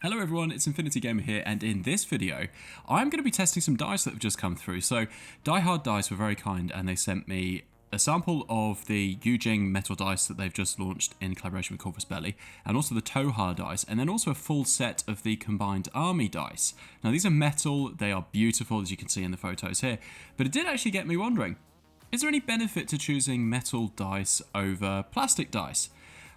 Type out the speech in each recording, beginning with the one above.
Hello everyone, it's Infinity Gamer here, and in this video, I'm going to be testing some dice that have just come through. So, Die Hard Dice were very kind, and they sent me a sample of the Yujing metal dice that they've just launched in collaboration with Corvus Belli, and also the Tohar dice, and then also a full set of the Combined Army dice. Now, these are metal, they are beautiful, as you can see in the photos here, but it did actually get me wondering, is there any benefit to choosing metal dice over plastic dice?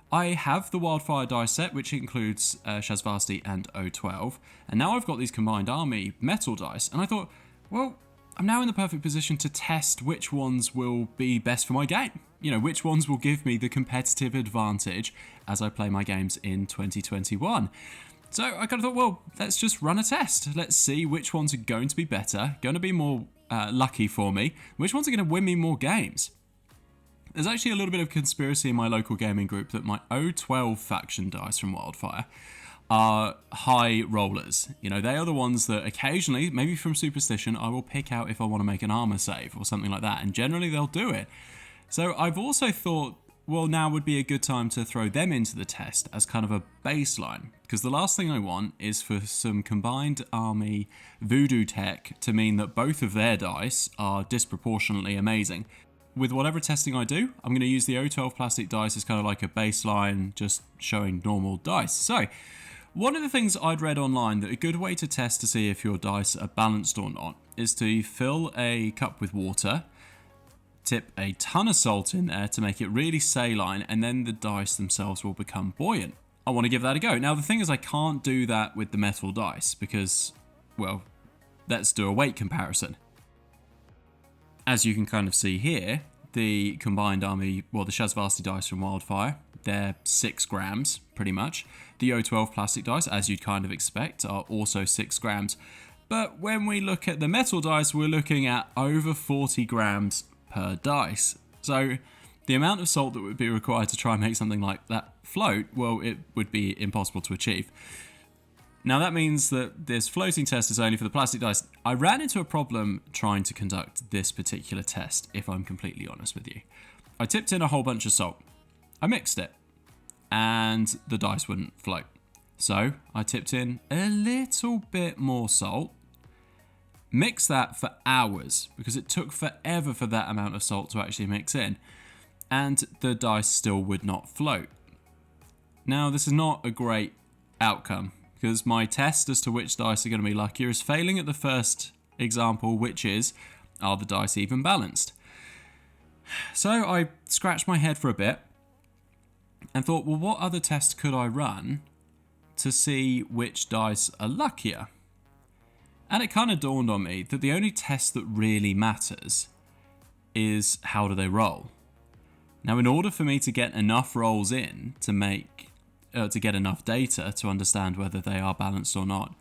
I have the Wildfire dice set, which includes Shazvasti and O12, and now I've got these Combined Army metal dice, and I thought, well, I'm now in the perfect position to test which ones will be best for my game. You know, which ones will give me the competitive advantage as I play my games in 2021. So I kind of thought, well, let's just run a test. Let's see which ones are going to be better, going to be more lucky for me, which ones are going to win me more games. There's actually a little bit of conspiracy in my local gaming group that my O12 faction dice from Wildfire are high rollers. You know, they are the ones that occasionally, maybe from superstition, I will pick out if I want to make an armor save or something like that, and generally they'll do it. So I've also thought, well, now would be a good time to throw them into the test as kind of a baseline, because the last thing I want is for some Combined Army voodoo tech to mean that both of their dice are disproportionately amazing. With whatever testing I do, I'm going to use the O12 plastic dice as kind of like a baseline, just showing normal dice. So, one of the things I'd read online that a good way to test to see if your dice are balanced or not is to fill a cup with water, tip a ton of salt in there to make it really saline, and then the dice themselves will become buoyant. I want to give that a go. Now, the thing is I can't do that with the metal dice because, well, let's do a weight comparison. As you can kind of see here, the Combined Army, well, the Shazvasti dice from Wildfire, they're 6 grams, pretty much. The O12 plastic dice, as you'd kind of expect, are also 6 grams. But when we look at the metal dice, we're looking at over 40 grams per dice. So the amount of salt that would be required to try and make something like that float, well, it would be impossible to achieve. Now that means that this floating test is only for the plastic dice. I ran into a problem trying to conduct this particular test, if I'm completely honest with you. I tipped in a whole bunch of salt. I mixed it, and the dice wouldn't float. So I tipped in a little bit more salt, mixed that for hours, because it took forever for that amount of salt to actually mix in, and the dice still would not float. Now this is not a great outcome, because my test as to which dice are going to be luckier is failing at the first example, which is, are the dice even balanced? So I scratched my head for a bit and thought, well, what other test could I run to see which dice are luckier? And it kind of dawned on me that the only test that really matters is how do they roll. Now, in order for me to get enough rolls in to get enough data to understand whether they are balanced or not,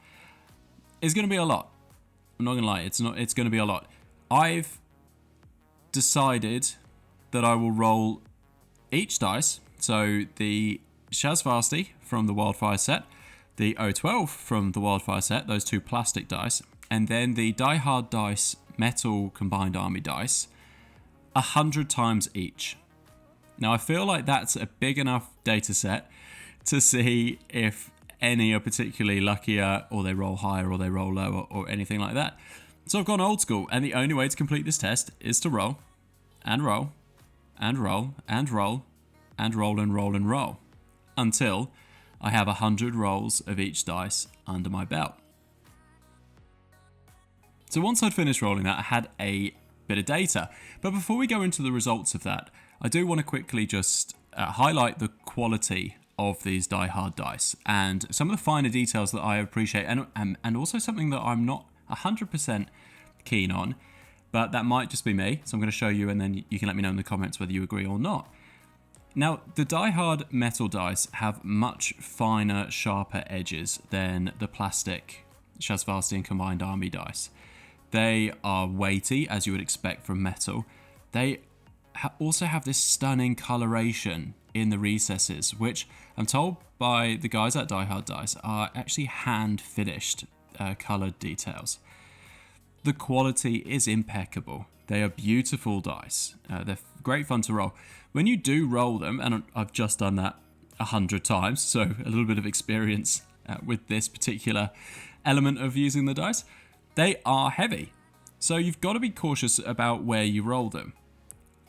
is going to be a lot. I'm not going to lie, it's going to be a lot. I've decided that I will roll each dice, so the Shazvasti from the Wildfire set, the O12 from the Wildfire set, those 2 plastic dice, and then the Die Hard dice metal Combined Army dice, 100 times each. Now I feel like that's a big enough data set to see if any are particularly luckier, or they roll higher, or they roll lower, or anything like that. So I've gone old school, and the only way to complete this test is to roll, and roll, and roll, and roll, and roll, and roll, and roll, until I have 100 rolls of each dice under my belt. So once I'd finished rolling that, I had a bit of data. But before we go into the results of that, I do want to quickly just highlight the quality of these Die Hard dice and some of the finer details that I appreciate, and also something that I'm not 100% keen on, but that might just be me, so I'm going to show you and then you can let me know in the comments whether you agree or not. Now, the Die Hard metal dice have much finer, sharper edges than the plastic Shazvasti and Combined Army dice. They are weighty, as you would expect from metal. They also have this stunning coloration in the recesses, which I'm told by the guys at Die Hard Dice are actually hand finished colored details. The quality is impeccable. They are beautiful dice. They're great fun to roll. When you do roll them, and I've just done that 100 times, so a little bit of experience with this particular element of using the dice. They are heavy, so you've got to be cautious about where you roll them.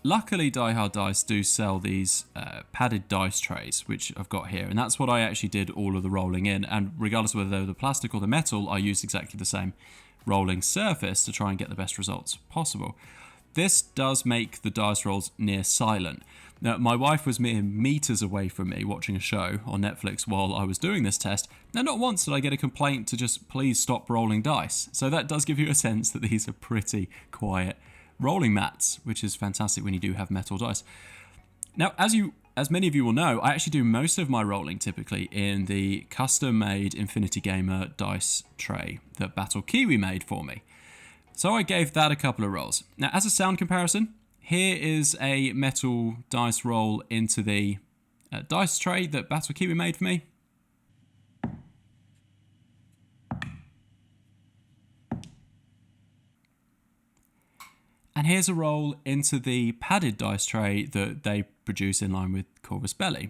Luckily, Die Hard Dice do sell these padded dice trays, which I've got here, and that's what I actually did all of the rolling in, and regardless of whether they're the plastic or the metal, I used exactly the same rolling surface to try and get the best results possible. This does make the dice rolls near silent. Now, my wife was mere meters away from me watching a show on Netflix while I was doing this test, and not once did I get a complaint to just please stop rolling dice. So that does give you a sense that these are pretty quiet rolling mats, which is fantastic when you do have metal dice. Now, as many of you will know, I actually do most of my rolling typically in the custom-made Infinity Gamer dice tray that Battle Kiwi made for me. So I gave that a couple of rolls. Now, as a sound comparison, here is a metal dice roll into the dice tray that Battle Kiwi made for me. And here's a roll into the padded dice tray that they produce in line with Corvus Belli.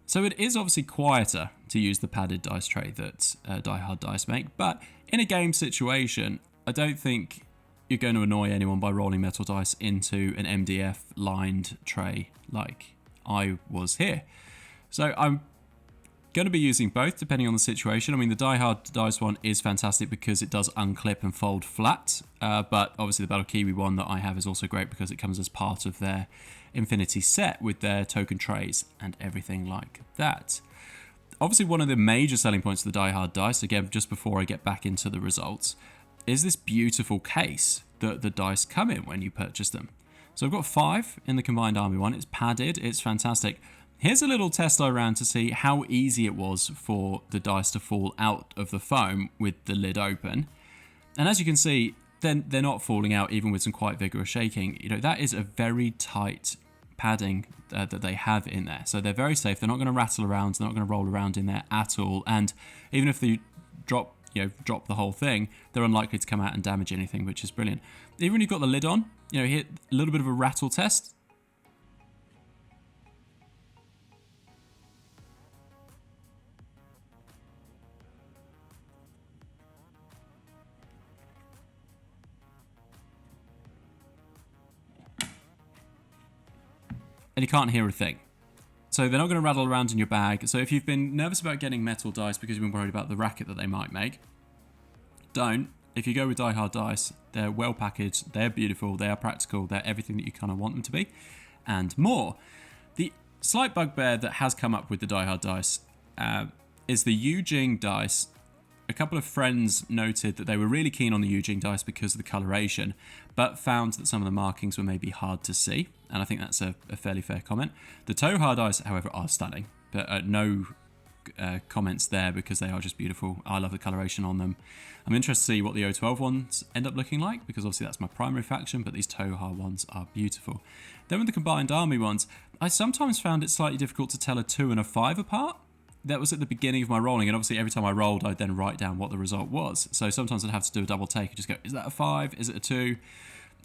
So it is obviously quieter to use the padded dice tray that Die Hard Dice make, but in a game situation, I don't think you're going to annoy anyone by rolling metal dice into an MDF lined tray like I was here. So I'm going to be using both depending on the situation. I mean, the Die Hard Dice one is fantastic because it does unclip and fold flat, but obviously the Battle Kiwi one that I have is also great because it comes as part of their Infinity set with their token trays and everything like that. Obviously, one of the major selling points of the Die Hard Dice, again, just before I get back into the results, is this beautiful case that the dice come in when you purchase them. So I've got 5 in the Combined Army one. It's padded, it's fantastic. Here's a little test I ran to see how easy it was for the dice to fall out of the foam with the lid open. And as you can see, then they're not falling out even with some quite vigorous shaking. You know, that is a very tight padding that they have in there. So they're very safe. They're not going to rattle around. They're not going to roll around in there at all. And even if they drop the whole thing, they're unlikely to come out and damage anything, which is brilliant. Even when you've got the lid on, you know, here a little bit of a rattle test. And you can't hear a thing. So they're not going to rattle around in your bag. So if you've been nervous about getting metal dice because you've been worried about the racket that they might make, don't. If you go with Die Hard Dice, they're well packaged, they're beautiful, they are practical, they're everything that you kind of want them to be, and more. The slight bugbear that has come up with the Die Hard Dice is the Yujing dice. A couple of friends noted that they were really keen on the Yujing dice because of the coloration, but found that some of the markings were maybe hard to see, and I think that's a fairly fair comment. The Toha dice, however, are stunning, but no comments there because they are just beautiful. I love the coloration on them. I'm interested to see what the O12 ones end up looking like because obviously that's my primary faction, but these Toha ones are beautiful. Then with the Combined Army ones, I sometimes found it slightly difficult to tell a 2 and a 5 apart. That was at the beginning of my rolling, and obviously every time I rolled, I'd then write down what the result was. So sometimes I'd have to do a double take and just go, is that a 5? Is it a 2?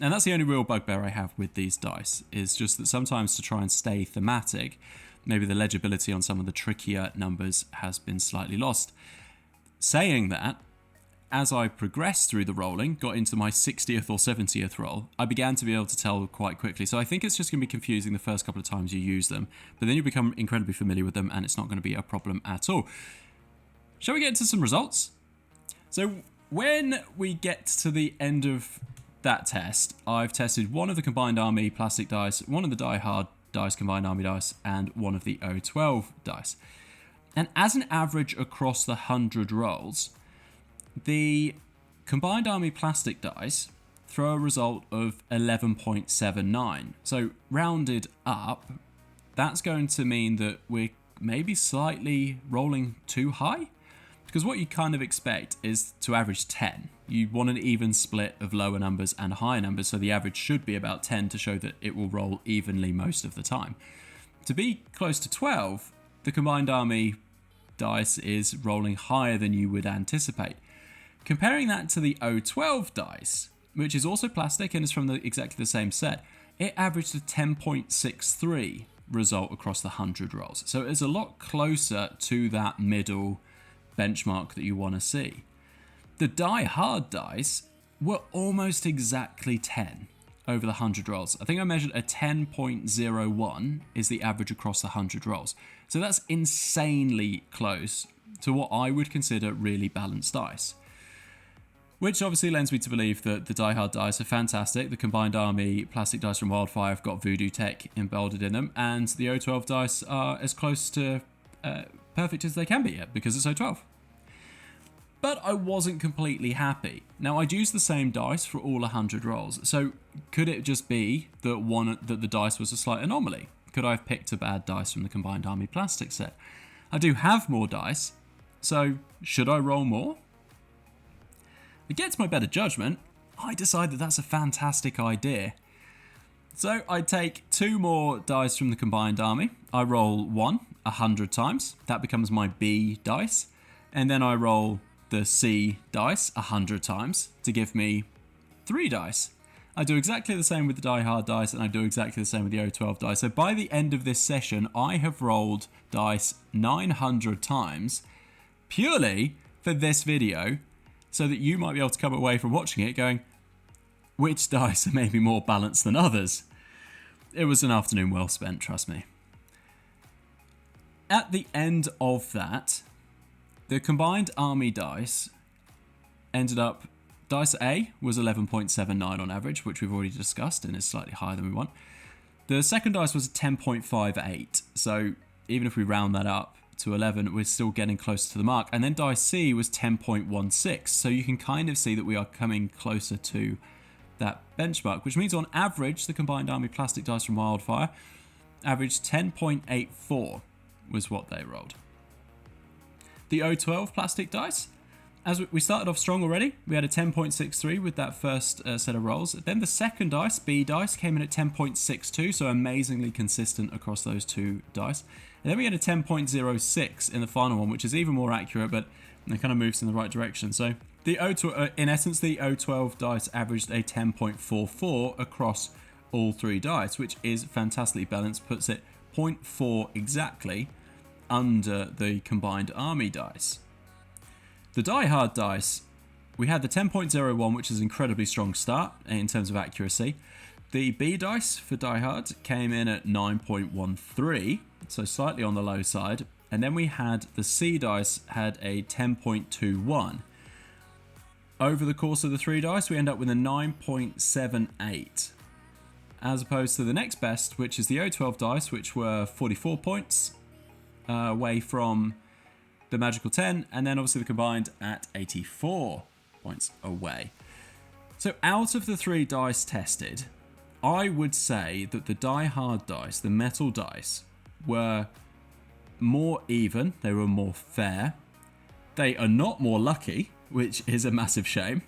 And that's the only real bugbear I have with these dice, is just that sometimes to try and stay thematic, maybe the legibility on some of the trickier numbers has been slightly lost. Saying that, as I progressed through the rolling, got into my 60th or 70th roll, I began to be able to tell quite quickly. So I think it's just going to be confusing the first couple of times you use them, but then you become incredibly familiar with them and it's not going to be a problem at all. Shall we get into some results? So when we get to the end of that test, I've tested one of the Combined Army plastic dice, one of the Die Hard Dice Combined Army dice, and one of the O12 dice. And as an average across the 100 rolls, the Combined Army plastic dice throw a result of 11.79. So rounded up, that's going to mean that we're maybe slightly rolling too high. Because what you kind of expect is to average 10. You want an even split of lower numbers and higher numbers, so the average should be about 10 to show that it will roll evenly most of the time. To be close to 12, the Combined Army dice is rolling higher than you would anticipate. Comparing that to the O12 dice, which is also plastic and is from exactly the same set, it averaged a 10.63 result across the 100 rolls. So it's a lot closer to that middle benchmark that you want to see. The Die Hard dice were almost exactly 10 over the 100 rolls. I think I measured a 10.01 is the average across the 100 rolls. So that's insanely close to what I would consider really balanced dice. Which obviously lends me to believe that the Die Hard dice are fantastic. The Combined Army plastic dice from Wildfire have got voodoo tech embedded in them, and the O12 dice are as close to perfect as they can be yet because it's O12. But I wasn't completely happy. Now, I'd used the same dice for all 100 rolls, so could it just be that the dice was a slight anomaly? Could I have picked a bad dice from the Combined Army plastic set? I do have more dice, so should I roll more? Against my better judgment, I decide that that's a fantastic idea. So I take 2 more dice from the Combined Army. I roll 1 100 times. That becomes my B dice. And then I roll the C dice 100 times to give me 3 dice. I do exactly the same with the Die Hard dice, and I do exactly the same with the O12 dice. So by the end of this session, I have rolled dice 900 times purely for this video, so that you might be able to come away from watching it going, which dice are maybe more balanced than others? It was an afternoon well spent, trust me. At the end of that, the Combined Army dice ended up, dice A was 11.79 on average, which we've already discussed and is slightly higher than we want. The second dice was 10.58, so even if we round that up to 11, we're still getting closer to the mark. And then dice C was 10.16, so you can kind of see that we are coming closer to that benchmark, which means on average, the Combined Army plastic dice from Wildfire averaged 10.84 was what they rolled. The O12 plastic dice, as we started off strong already, we had a 10.63 with that first set of rolls. Then the second dice, B dice, came in at 10.62, so amazingly consistent across those 2 dice. And then we had a 10.06 in the final one, which is even more accurate, but it kind of moves in the right direction. So the in essence, the O12 dice averaged a 10.44 across all 3 dice, which is fantastically balanced, puts it 0.4 exactly under the Combined Army dice. The Die Hard dice, we had the 10.01, which is an incredibly strong start in terms of accuracy. The B dice for Die Hard came in at 9.13, so slightly on the low side. And then we had the C dice had a 10.21. Over the course of the 3 dice, we end up with a 9.78. As opposed to the next best, which is the O12 dice, which were 44 points away from the magical 10, and then obviously the Combined at 84 points away. So out of the 3 dice tested, I would say that the Die Hard dice, the metal dice, were more even, they were more fair. They are not more lucky, which is a massive shame.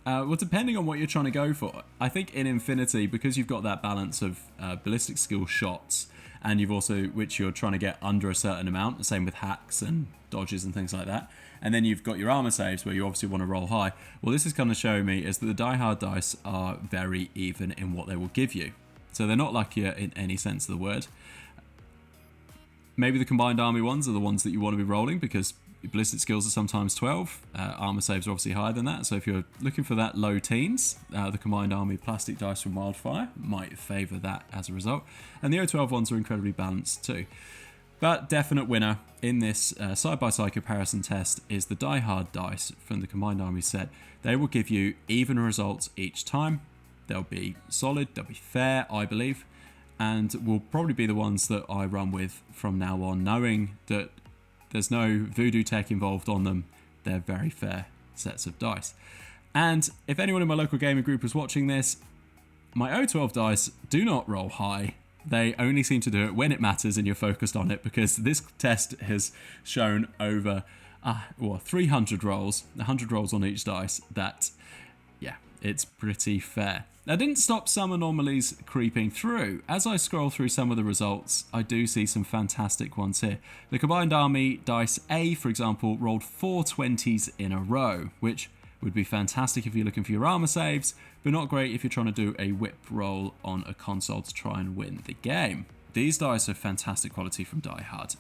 Well, depending on what you're trying to go for. I think in Infinity, because you've got that balance of ballistic skill shots, and you've also, which you're trying to get under a certain amount, the same with hacks and dodges and things like that. And then you've got your armor saves where you obviously want to roll high. Well, this is kind of showing me is that the Die Hard dice are very even in what they will give you. So they're not luckier in any sense of the word. Maybe the Combined Army ones are the ones that you want to be rolling because ballistic skills are sometimes 12. Armor saves are obviously higher than that. So if you're looking for that low teens, the Combined Army plastic dice from Wildfire might favour that as a result. And the O12 ones are incredibly balanced too. But definite winner in this side-by-side comparison test is the Die Hard dice from the Combined Army set. They will give you even results each time. They'll be solid, they'll be fair, I believe, and will probably be the ones that I run with from now on, knowing that there's no voodoo tech involved on them. They're very fair sets of dice. And if anyone in my local gaming group is watching this, my O12 dice do not roll high. They only seem to do it when it matters and you're focused on it, because this test has shown over 300 rolls, 100 rolls on each dice, that, yeah, it's pretty fair. That didn't stop some anomalies creeping through. As I scroll through some of the results, I do see some fantastic ones here. The Combined Army dice A, for example, rolled 4 20s in a row, which would be fantastic if you're looking for your armor saves, but not great if you're trying to do a whip roll on a console to try and win the game. These dice are fantastic quality from Die Hard.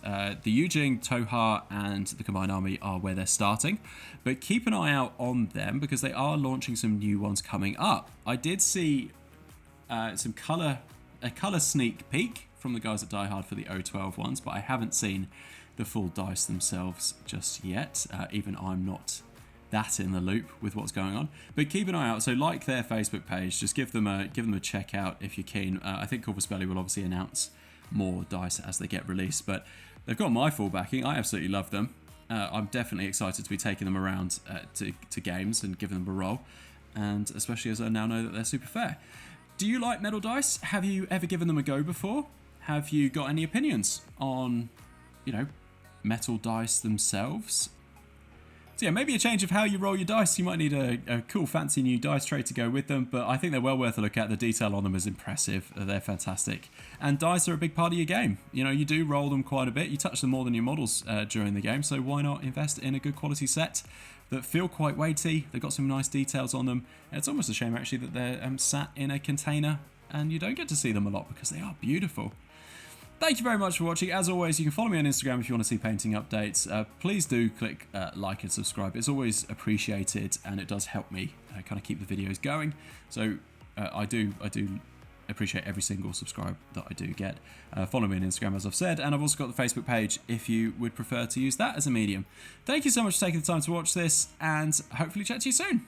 The Yujing, Toha, and the Combined Army are where they're starting, but keep an eye out on them because they are launching some new ones coming up. I did see a color sneak peek from the guys at Die Hard for the 012 ones, but I haven't seen the full dice themselves just yet. Even I'm not that in the loop with what's going on, but keep an eye out. So like their Facebook page, just give them a check out if you're keen. I think Corvus Belli will obviously announce more dice as they get released, but they've got my full backing. I absolutely love them. I'm definitely excited to be taking them around to games and giving them a roll, and especially as I now know that they're super fair. Do you like metal dice? Have you ever given them a go before? Have you got any opinions on, metal dice themselves? So yeah, maybe a change of how you roll your dice. You might need a cool fancy new dice tray to go with them, but I think they're well worth a look at. The detail on them is impressive. They're fantastic. And dice are a big part of your game. You do roll them quite a bit. You touch them more than your models during the game, so why not invest in a good quality set that feel quite weighty. They've got some nice details on them. It's almost a shame actually that they're sat in a container and you don't get to see them a lot because they are beautiful. Thank you very much for watching. As always, you can follow me on Instagram if you want to see painting updates. Please do click like and subscribe. It's always appreciated and it does help me kind of keep the videos going. So I do appreciate every single subscribe that I do get. Follow me on Instagram, as I've said, and I've also got the Facebook page if you would prefer to use that as a medium. Thank you so much for taking the time to watch this, and hopefully chat to you soon.